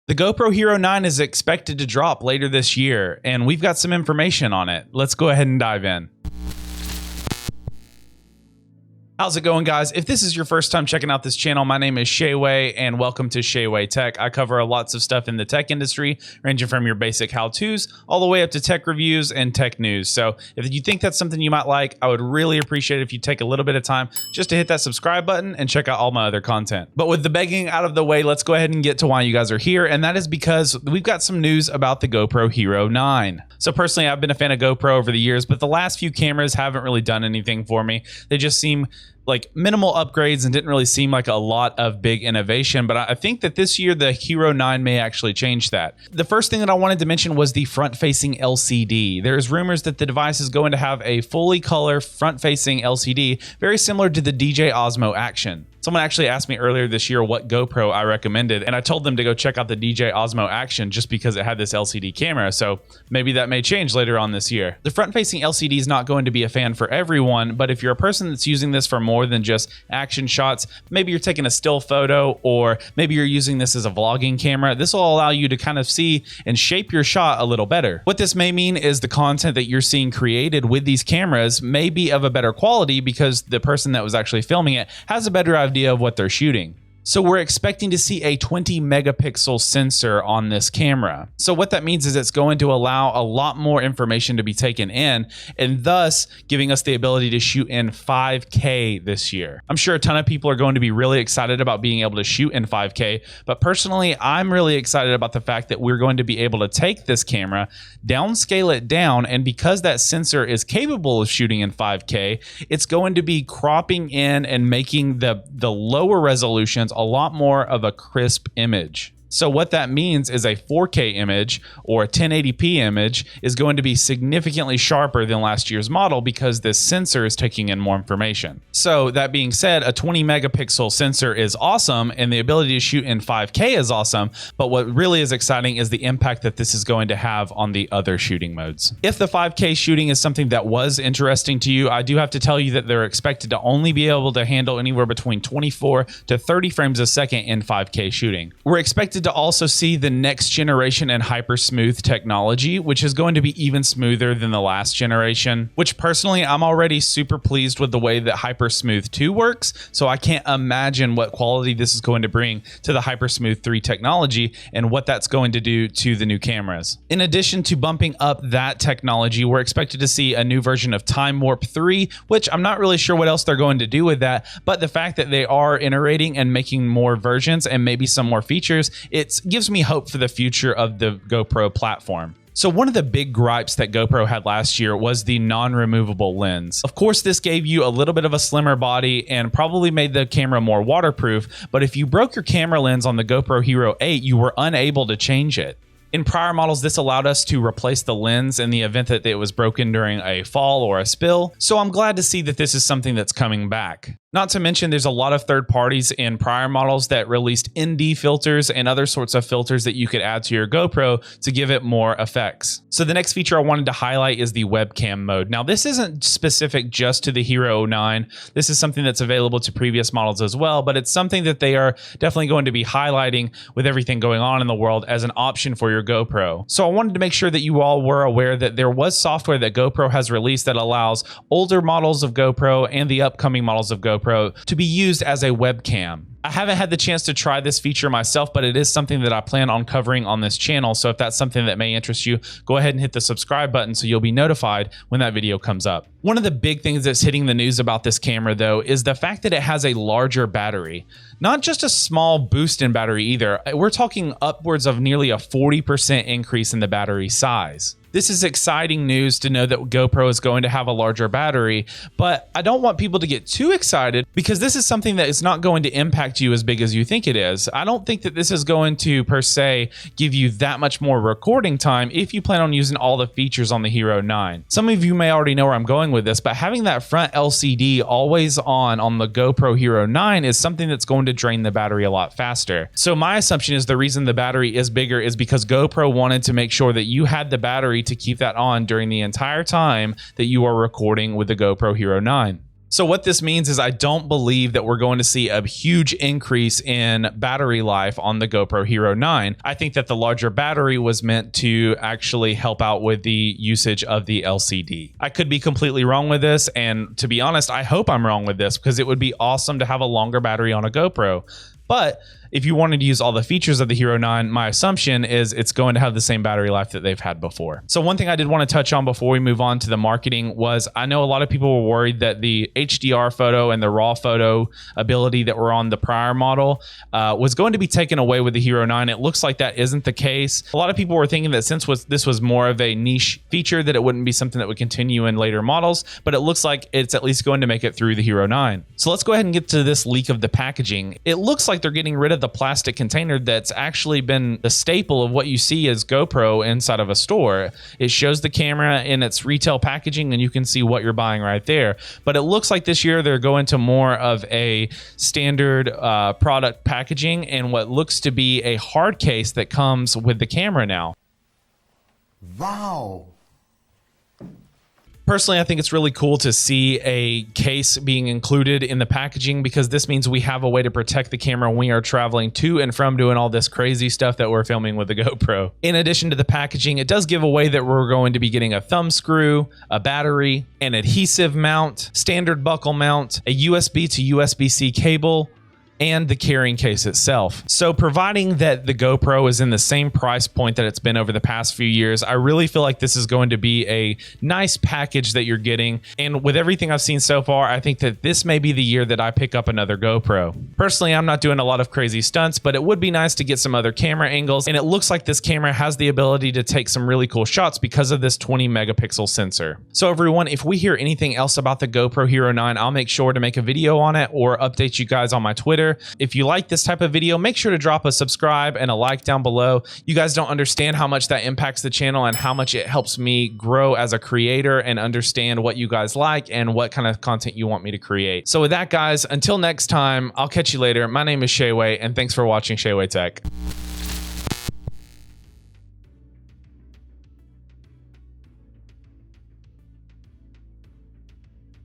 The GoPro Hero 9 is expected to drop later this year, and we've got some information on it. Let's go ahead and dive in. How's it going, guys? If this is your first time checking out this channel, my name is Shayway and welcome to Shayway Tech. I cover lots of stuff in the tech industry, ranging from your basic how-tos all the way up to tech reviews and tech news. So if you think that's something you might like, I would really appreciate it if you take a little bit of time just to hit that subscribe button and check out all my other content. But with the begging out of the way, let's go ahead and get to why you guys are here. And that is because we've got some news about the GoPro Hero 9. So personally, I've been a fan of GoPro over the years, but the last few cameras haven't really done anything for me. They just seem like minimal upgrades and didn't really seem like a lot of big innovation. But I think that this year the Hero 9 may actually change that. The first thing that I wanted to mention was the front-facing LCD. There's rumors that the device is going to have a fully color front-facing LCD, very similar to the DJ Osmo Action. Someone actually asked me earlier this year what GoPro I recommended, and I told them to go check out the DJ Osmo Action just because it had this LCD camera, so maybe that may change later on this year. The front-facing LCD is not going to be a fan for everyone, but if you're a person that's using this for more than just action shots, maybe you're taking a still photo, or maybe you're using this as a vlogging camera, this will allow you to kind of see and shape your shot a little better. What this may mean is the content that you're seeing created with these cameras may be of a better quality because the person that was actually filming it has a better idea of what they're shooting. So we're expecting to see a 20 megapixel sensor on this camera. So what that means is it's going to allow a lot more information to be taken in, and thus giving us the ability to shoot in 5K this year. I'm sure a ton of people are going to be really excited about being able to shoot in 5K, but personally, I'm really excited about the fact that we're going to be able to take this camera, downscale it down, and because that sensor is capable of shooting in 5K, it's going to be cropping in and making the lower resolutions a lot more of a crisp image. So what that means is a 4K image or a 1080p image is going to be significantly sharper than last year's model because this sensor is taking in more information. So that being said, a 20 megapixel sensor is awesome and the ability to shoot in 5K is awesome, but what really is exciting is the impact that this is going to have on the other shooting modes. If the 5K shooting is something that was interesting to you, I do have to tell you that they're expected to only be able to handle anywhere between 24 to 30 frames a second in 5K shooting. We're expected to also see the next generation in hyper smooth technology, which is going to be even smoother than the last generation, which personally I'm already super pleased with the way that hyper smooth 2 works, so I can't imagine what quality this is going to bring to the hyper smooth 3 technology and what that's going to do to the new cameras. In addition to bumping up that technology, we're expected to see a new version of Time Warp 3, which I'm not really sure what else they're going to do with that, but the fact that they are iterating and making more versions and maybe some more features, it gives me hope for the future of the GoPro platform. So one of the big gripes that GoPro had last year was the non-removable lens. Of course, this gave you a little bit of a slimmer body and probably made the camera more waterproof, but if you broke your camera lens on the GoPro Hero 8, you were unable to change it. In prior models, this allowed us to replace the lens in the event that it was broken during a fall or a spill, so I'm glad to see that this is something that's coming back. Not to mention, there's a lot of third parties in prior models that released ND filters and other sorts of filters that you could add to your GoPro to give it more effects. So the next feature I wanted to highlight is the webcam mode. Now, this isn't specific just to the Hero 9. This is something that's available to previous models as well, but it's something that they are definitely going to be highlighting with everything going on in the world as an option for your GoPro. So I wanted to make sure that you all were aware that there was software that GoPro has released that allows older models of GoPro and the upcoming models of GoPro to be used as a webcam. I haven't had the chance to try this feature myself, but it is something that I plan on covering on this channel. So if that's something that may interest you, go ahead and hit the subscribe button so you'll be notified when that video comes up. One of the big things that's hitting the news about this camera, though, is the fact that it has a larger battery. Not just a small boost in battery either. We're talking upwards of nearly a 40% increase in the battery size. This is exciting news to know that GoPro is going to have a larger battery, but I don't want people to get too excited because this is something that is not going to impact you as big as you think it is. I don't think that this is going to, per se, give you that much more recording time if you plan on using all the features on the Hero 9. Some of you may already know where I'm going with this, but having that front LCD always on the GoPro Hero 9 is something that's going to drain the battery a lot faster. So my assumption is the reason the battery is bigger is because GoPro wanted to make sure that you had the battery to keep that on during the entire time that you are recording with the GoPro Hero 9. So what this means is I don't believe that we're going to see a huge increase in battery life on the GoPro Hero 9. I think that the larger battery was meant to actually help out with the usage of the LCD. I could be completely wrong with this, and to be honest, I hope I'm wrong with this because it would be awesome to have a longer battery on a GoPro. But if you wanted to use all the features of the Hero 9, my assumption is it's going to have the same battery life that they've had before. So one thing I did want to touch on before we move on to the marketing was I know a lot of people were worried that the HDR photo and the raw photo ability that were on the prior model was going to be taken away with the Hero 9. It looks like that isn't the case. A lot of people were thinking that since this was more of a niche feature, that it wouldn't be something that would continue in later models, but it looks like it's at least going to make it through the Hero 9. So let's go ahead and get to this leak of the packaging. It looks like they're getting rid of the plastic container that's actually been the staple of what you see as GoPro inside of a store. It shows the camera in its retail packaging and you can see what you're buying right there. But it looks like this year they're going to more of a standard product packaging and what looks to be a hard case that comes with the camera now. Wow. Personally, I think it's really cool to see a case being included in the packaging because this means we have a way to protect the camera when we are traveling to and from doing all this crazy stuff that we're filming with the GoPro. In addition to the packaging, it does give away that we're going to be getting a thumb screw, a battery, an adhesive mount, standard buckle mount, a USB to USB-C cable, and the carrying case itself. So providing that the GoPro is in the same price point that it's been over the past few years, I really feel like this is going to be a nice package that you're getting. And with everything I've seen so far, I think that this may be the year that I pick up another GoPro. Personally, I'm not doing a lot of crazy stunts, but it would be nice to get some other camera angles. And it looks like this camera has the ability to take some really cool shots because of this 20 megapixel sensor. So everyone, if we hear anything else about the GoPro Hero 9, I'll make sure to make a video on it or update you guys on my Twitter. If you like this type of video, make sure to drop a subscribe and a like down below. You guys don't understand how much that impacts the channel and how much it helps me grow as a creator and understand what you guys like and what kind of content you want me to create. So with that, guys, until next time, I'll catch you later. My name is Shayway, and thanks for watching Shayway Tech.